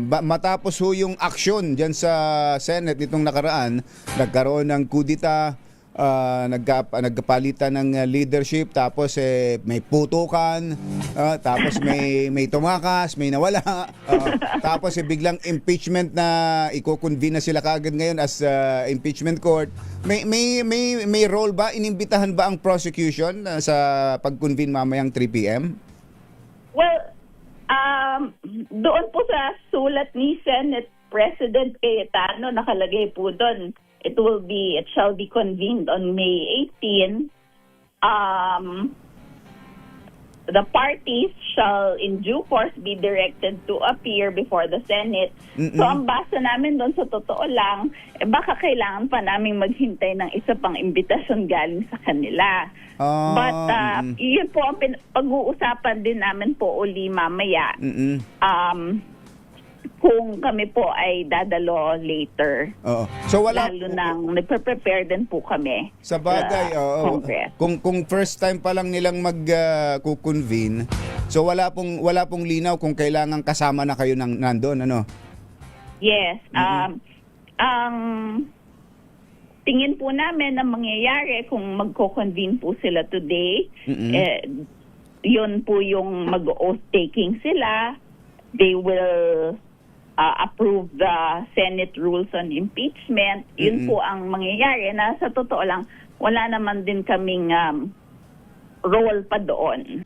matapos ho yung aksyon dyan sa Senate nitong nakaraan, nagkaroon ng kudita, nagkapalitan ng leadership, tapos may putukan, tapos may tumakas, may nawala, tapos biglang impeachment na iko-convene na sila kaagad ngayon as impeachment court. May role ba, inimbitahan ba ang prosecution sa pag-convene mamayang 3 PM? Well, doon po sa sulat ni Senate President Cayetano, nakalagay po doon, it shall be convened on May 18. The parties shall in due course be directed to appear before the Senate. So ang basa namin doon, sa totoo lang, baka kailangan pa namin maghintay ng isa pang imbitasyon galing sa kanila. But yun po ang pag-uusapan din namin po uli mamaya. Kung kami po ay dadalo later. Oo. So wala, lalo nang nagpe-prepare din po kami sa bagay, Congress. Kung first time pa lang nilang mag-convene, so wala pong linaw kung kailangan kasama na kayo nandoon, ano? Yes. Ang tingin po namin na mangyayari kung magko-convene po sila today, yun po yung mag-oath taking sila. They will approve the Senate rules on impeachment. Yun po ang mangyayari, na sa totoo lang, wala naman din kaming role pa doon.